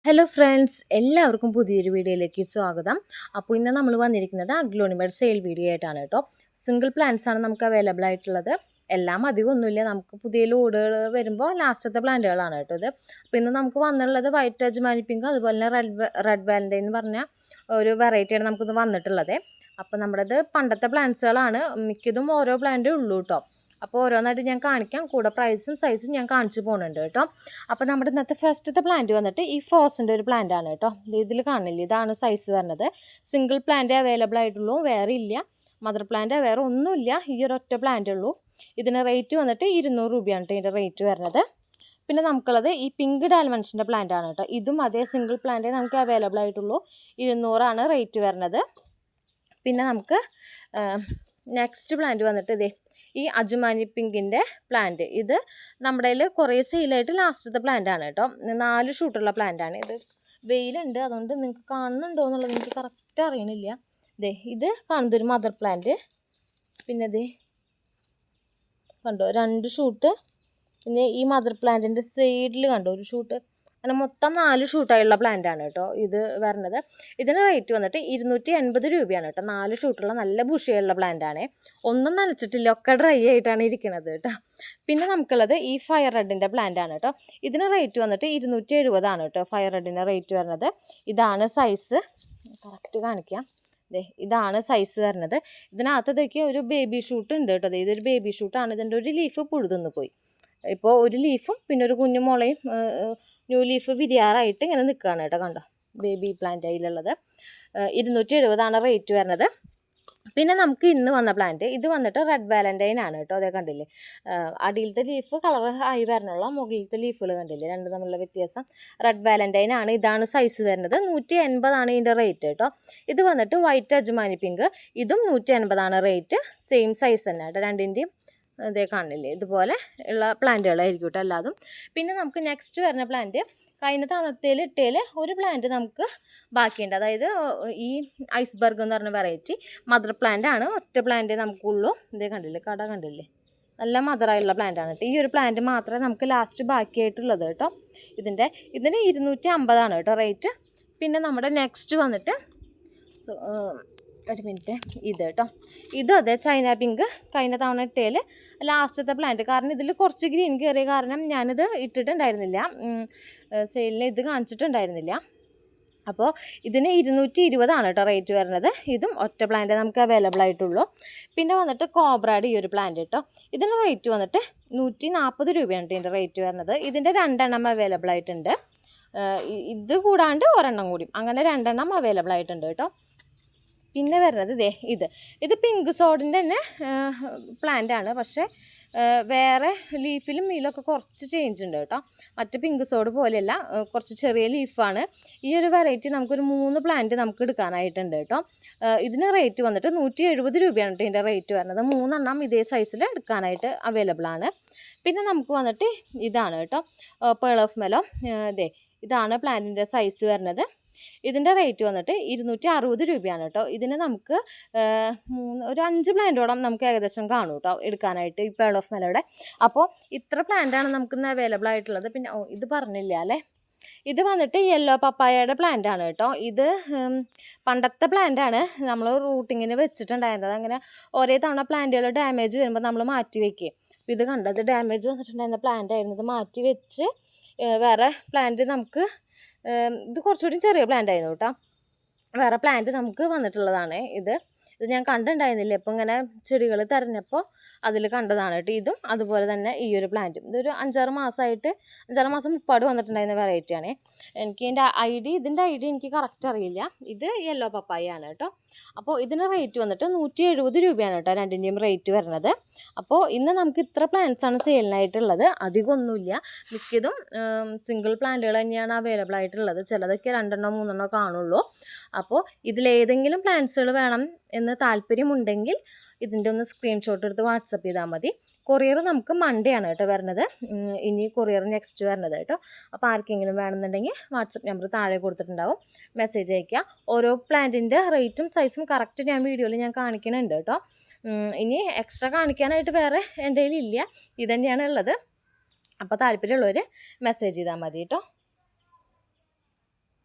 Hello friends, എല്ലാവർക്കും പുതിയൊരു വീഡിയോയിലേക്ക് സ്വാഗതം. അപ്പോൾ ഇന്ന് നമ്മൾ വന്നിരിക്കുന്നത് അഗ്ലോണിമയുടെ സെയിൽ വീഡിയോ ആയിട്ടാണ് കേട്ടോ. സിംഗിൾ പ്ലാന്റ്സ് ആണ് നമുക്ക് അവൈലബിൾ ആയിട്ടുള്ളത്. എല്ലാം അധികം ഒന്നുമില്ല, നമുക്ക് പുതിയ ലോഡുകൾ വരുമ്പോൾ ലാസ്റ്റത്തെ പ്ലാന്റുകളാണ് കേട്ടോ ഇത്. അപ്പോൾ ഇന്ന് നമുക്ക് വന്നിട്ടുള്ളത് വൈറ്റ് അജ്മാനി പിങ്ക്, അതുപോലെ തന്നെ റെഡ് വാലൻറ്റൈൻ എന്ന് പറഞ്ഞ ഒരു വെറൈറ്റിയാണ് നമുക്കിത് വന്നിട്ടുള്ളത്. അപ്പോൾ നമ്മുടേത് പണ്ടത്തെ പ്ലാന്റ്സുകളാണ്, മിക്കതും ഓരോ പ്ലാന്റേ ഉള്ളൂ കേട്ടോ. അപ്പോൾ ഓരോന്നായിട്ട് ഞാൻ കാണിക്കാം, കൂടെ പ്രൈസും സൈസും ഞാൻ കാണിച്ചു പോകുന്നുണ്ട് കേട്ടോ. അപ്പോൾ നമ്മുടെ ഇന്നത്തെ ഫസ്റ്റത്തെ പ്ലാന്റ് വന്നിട്ട് ഈ ഫ്രോസിൻ്റെ ഒരു പ്ലാന്റ് ആണ് കേട്ടോ. ഇതിൽ കാണില്ല, ഇതാണ് സൈസ് വരുന്നത്. സിംഗിൾ പ്ലാന്റ് അവൈലബിൾ ആയിട്ടുള്ളൂ, വേറെ ഇല്ല. മദർ പ്ലാന്റ് വേറെ ഒന്നുമില്ല, ഈ ഒരൊറ്റ പ്ലാന്റ് ഉള്ളൂ. ഇതിന് റേറ്റ് വന്നിട്ട് 200 രൂപയാണ് കേട്ടോ ഇതിൻ്റെ റേറ്റ് വരുന്നത്. പിന്നെ നമുക്കുള്ളത് ഈ പിങ്ക് ഡാൽമൻസിൻ്റെ പ്ലാന്റ് ആണ് കേട്ടോ. ഇതും അതേ സിംഗിൾ പ്ലാന്റേ നമുക്ക് അവൈലബിൾ ആയിട്ടുള്ളൂ, 200 റേറ്റ് വരുന്നത്. പിന്നെ നമുക്ക് നെക്സ്റ്റ് പ്ലാന്റ് വന്നിട്ട് ഇതേ ഈ അജ്മാനി പിങ്കിൻ്റെ പ്ലാന്റ്. ഇത് നമ്മുടെ കയ്യിൽ കുറേ സെയിലായിട്ട് ലാസ്റ്റത്തെ പ്ലാന്റ് ആണ് കേട്ടോ. 4 ഷൂട്ടുള്ള പ്ലാന്റ് ആണ് ഇത്. വെയിലുണ്ട്, അതുകൊണ്ട് നിങ്ങൾക്ക് കാണുന്നുണ്ടോ എന്നുള്ളത് എനിക്ക് കറക്റ്റ് അറിയണില്ല. ഇത് കാണുന്നത് ഒരു മദർ പ്ലാന്റ്. പിന്നെ കണ്ടോ 2 ഷൂട്ട്. പിന്നെ ഈ മദർ പ്ലാന്റിൻ്റെ സൈഡിൽ കണ്ടോ ഒരു ഷൂട്ട്. അങ്ങനെ മൊത്തം 4 ഷൂട്ടായുള്ള പ്ലാന്റ് ആണ് കേട്ടോ ഇത് വരുന്നത്. ഇതിന് റേറ്റ് വന്നിട്ട് 280 രൂപയാണ് കേട്ടോ. 4 ഷൂട്ടുള്ള നല്ല ബുഷിയുള്ള പ്ലാന്റ് ആണ്. ഒന്നും നനച്ചിട്ടില്ല, ഒക്കെ ഡ്രൈ ആയിട്ടാണ് ഇരിക്കുന്നത് കേട്ടോ. പിന്നെ നമുക്കുള്ളത് ഈ ഫയർ റെഡിൻ്റെ പ്ലാന്റ് ആണ് കേട്ടോ. ഇതിന് റേറ്റ് വന്നിട്ട് 270 കേട്ടോ ഫയർ റെഡിൻ്റെ റേറ്റ് വരുന്നത്. ഇതാണ് സൈസ്, കറക്റ്റ് കാണിക്കാം. ഇതാണ് സൈസ് വരുന്നത്. ഇതിനകത്തേക്ക് ഒരു ബേബി ഷൂട്ട് ഉണ്ട് കേട്ടോ. ഇതൊരു ബേബി ഷൂട്ടാണ്. ഇതിൻ്റെ ഒരു ലീഫ് പുഴുതുന്ന് പോയി. ഇപ്പോൾ ഒരു ലീഫും പിന്നെ ഒരു കുഞ്ഞു മുളയും ന്യൂ ലീഫ് വിരിയാറായിട്ട് ഇങ്ങനെ നിൽക്കുകയാണ് കേട്ടോ. കണ്ടോ ബേബി പ്ലാന്റ് അതിലുള്ളത്. 270 റേറ്റ് വരുന്നത്. പിന്നെ നമുക്ക് ഇന്ന് വന്ന പ്ലാന്റ് ഇത് വന്നിട്ട് റെഡ് വാലൻറ്റൈൻ ആണ് കേട്ടോ. അതേ കണ്ടില്ലേ, അടിയിലത്തെ ലീഫ് കളർ ആയി വരണുള്ള, മുകളിലത്തെ ലീഫുകൾ കണ്ടില്ലേ, രണ്ട് തമ്മിലുള്ള വ്യത്യാസം. റെഡ് വാലൻറ്റൈൻ ആണ്. ഇതാണ് സൈസ് വരുന്നത്. 180 ഇതിൻ്റെ റേറ്റ് കേട്ടോ. ഇത് വന്നിട്ട് വൈറ്റ് അജ്മാനി പിങ്ക്, ഇതും 180 റേറ്റ്. സെയിം സൈസ് തന്നെ കേട്ടോ രണ്ടിൻ്റെയും. അതേ കാണില്ലേ, ഇതുപോലെ ഉള്ള പ്ലാന്റുകളായിരിക്കും കേട്ടോ എല്ലാതും. പിന്നെ നമുക്ക് നെക്സ്റ്റ് വരുന്ന പ്ലാന്റ് കഴിഞ്ഞ തവണത്തേൽ ഇട്ടേൽ ഒരു പ്ലാന്റ് നമുക്ക് ബാക്കിയുണ്ട്. അതായത് ഈ ഐസ്ബർഗ് എന്ന് പറഞ്ഞ വെറൈറ്റി മദർ പ്ലാന്റ് ആണ്. ഒറ്റ പ്ലാന്റ് നമുക്കുള്ളൂ. ഇതേ കണ്ടില്ലേ, കട കണ്ടില്ലേ, നല്ല മദറായുള്ള പ്ലാന്റ് ആണ് കേട്ടോ. ഈ ഒരു പ്ലാന്റ് മാത്രമേ നമുക്ക് ലാസ്റ്റ് ബാക്കിയായിട്ടുള്ളത് കേട്ടോ. ഇതിന് 250 കേട്ടോ റേറ്റ്. പിന്നെ നമ്മുടെ നെക്സ്റ്റ് വന്നിട്ട് ഒരു മിനിറ്റ്, ഇത് കേട്ടോ. ഇതും അതെ ചൈന പിങ്ക്, കഴിഞ്ഞ തവണ ഇട്ടേൽ ലാസ്റ്റത്തെ പ്ലാന്റ്. കാരണം ഇതിൽ കുറച്ച് ഗ്രീൻ കയറിയ കാരണം ഞാനിത് ഇട്ടിട്ടുണ്ടായിരുന്നില്ല, സെയിലിന് ഇത് കാണിച്ചിട്ടുണ്ടായിരുന്നില്ല. അപ്പോൾ ഇതിന് 220 കേട്ടോ റേറ്റ് വരുന്നത്. ഇതും ഒറ്റ പ്ലാന്റ് നമുക്ക് അവൈലബിൾ ആയിട്ടുള്ളൂ. പിന്നെ വന്നിട്ട് കോബ്രയുടെ ഈ ഒരു പ്ലാന്റ് കേട്ടോ. ഇതിൻ്റെ റേറ്റ് വന്നിട്ട് 140 രൂപയാണ് ഇതിൻ്റെ റേറ്റ് വരുന്നത്. ഇതിൻ്റെ 2 എണ്ണം അവൈലബിൾ ആയിട്ടുണ്ട്. ഇത് കൂടാണ്ട് ഒരെണ്ണം കൂടി, അങ്ങനെ 2 എണ്ണം അവൈലബിൾ ആയിട്ടുണ്ട് കേട്ടോ. പിന്നെ വരുന്നത് ഇത് പിങ്ക് സോഡിൻ്റെ തന്നെ പ്ലാന്റ് ആണ്. പക്ഷേ വേറെ ലീഫിലും മീലൊക്കെ കുറച്ച് ചേഞ്ച് ഉണ്ട് കേട്ടോ. മറ്റ് പിങ്ക് സോഡ് പോലെയല്ല, കുറച്ച് ചെറിയ ലീഫാണ്. ഈ ഒരു വെറൈറ്റി നമുക്കൊരു 3 പ്ലാന്റ് നമുക്ക് എടുക്കാനായിട്ടുണ്ട് കേട്ടോ. ഇതിന് റേറ്റ് വന്നിട്ട് 170 രൂപയാണ് കേട്ടോ ഇതിൻ്റെ റേറ്റ് വരുന്നത്. 3 എണ്ണം ഇതേ സൈസിൽ എടുക്കാനായിട്ട് അവൈലബിൾ ആണ്. പിന്നെ നമുക്ക് വന്നിട്ട് ഇതാണ് കേട്ടോ, പേൾ ഓഫ് മെലോ. ഇതാണ് പ്ലാന്റിൻ്റെ സൈസ് വരുന്നത്. ഇതിൻ്റെ റേറ്റ് വന്നിട്ട് 260 രൂപയാണ് കേട്ടോ. ഇതിന് നമുക്ക് ഒരു 5 പ്ലാന്റോളം നമുക്ക് ഏകദേശം കാണും കേട്ടോ എടുക്കാനായിട്ട് ഈ പേൾ ഓഫ് മെലോയുടെ. അപ്പോൾ ഇത്ര പ്ലാന്റാണ് നമുക്കിന്ന് അവൈലബിൾ ആയിട്ടുള്ളത്. പിന്നെ ഇത് പറഞ്ഞില്ല അല്ലേ, ഇത് വന്നിട്ട് യെല്ലോ പപ്പായയുടെ പ്ലാന്റ് ആണ് കേട്ടോ. ഇത് പണ്ടത്തെ പ്ലാന്റ് ആണ്, നമ്മൾ റൂട്ടിങ്ങിന് വെച്ചിട്ടുണ്ടായിരുന്നത്. അങ്ങനെ ഒരേ തവണ പ്ലാന്റുകൾ ഡാമേജ് വരുമ്പോൾ നമ്മൾ മാറ്റി വയ്ക്കുക. അപ്പോൾ ഇത് കണ്ടത് ഡാമേജ് വന്നിട്ടുണ്ടായിരുന്ന പ്ലാന്റ് ആയിരുന്നു. ഇത് മാറ്റി വെച്ച് വേറെ പ്ലാന്റ് നമുക്ക്, ഇത് കുറച്ചുകൂടി ചെറിയ പ്ലാന്റ് ആയിരുന്നു കേട്ടോ. വേറെ പ്ലാന്റ് നമുക്ക് വന്നിട്ടുള്ളതാണ്. ഇത് ഞാൻ കണ്ടിട്ടുണ്ടായിരുന്നില്ല, ഇപ്പോൾ ഇങ്ങനെ ചെടികൾ തിരഞ്ഞപ്പോൾ അതിൽ കണ്ടതാണ് കേട്ടോ. ഇതും അതുപോലെ തന്നെ ഈ ഒരു പ്ലാന്റും. ഇതൊരു 5-6 മാസം മുപ്പാട് വന്നിട്ടുണ്ടായിരുന്ന വെറൈറ്റിയാണ്. എനിക്ക് ഇതിൻ്റെ ഐ ഡി എനിക്ക് കറക്റ്റ് അറിയില്ല. ഇത് യെല്ലോ പപ്പായ ആണ് കേട്ടോ. അപ്പോൾ ഇതിന് റേറ്റ് വന്നിട്ട് 170 രൂപയാണ് കേട്ടോ രണ്ടിൻ്റെയും റേറ്റ് വരുന്നത്. അപ്പോൾ ഇന്ന് നമുക്ക് ഇത്ര പ്ലാന്റ്സാണ് സെയിലിനായിട്ടുള്ളത്. അധികമൊന്നുമില്ല, മിക്കതും സിംഗിൾ പ്ലാന്റുകൾ തന്നെയാണ് അവൈലബിൾ ആയിട്ടുള്ളത്. ചിലതൊക്കെ 2 3 കാണുള്ളൂ. അപ്പോൾ ഇതിലേതെങ്കിലും പ്ലാന്റ്സുകൾ വേണം എന്ന് താല്പര്യമുണ്ടെങ്കിൽ ഇതിൻ്റെ ഒന്ന് സ്ക്രീൻഷോട്ട് എടുത്ത് വാട്സപ്പ് ചെയ്താൽ മതി. കൊറിയർ നമുക്ക് മൺഡേ ആണ് കേട്ടോ വരുന്നത്. ഇനി കൊറിയർ നെക്സ്റ്റ് വരുന്നത് കേട്ടോ. അപ്പോൾ ആർക്കെങ്കിലും വേണമെന്നുണ്ടെങ്കിൽ വാട്സപ്പ് നമ്പർ താഴെ കൊടുത്തിട്ടുണ്ടാവും, മെസ്സേജ് അയയ്ക്കുക. ഓരോ പ്ലാന്റിൻ്റെ റേറ്റും സൈസും കറക്റ്റ് ഞാൻ വീഡിയോയിൽ ഞാൻ കാണിക്കുന്നുണ്ട് കേട്ടോ. ഇനി എക്സ്ട്രാ കാണിക്കാനായിട്ട് വേറെ എൻ്റെ കയ്യിലില്ല, ഇതുതന്നെയാണ് ഉള്ളത്. അപ്പോൾ താല്പര്യമുള്ളവർ മെസ്സേജ് ചെയ്താൽ മതി കേട്ടോ.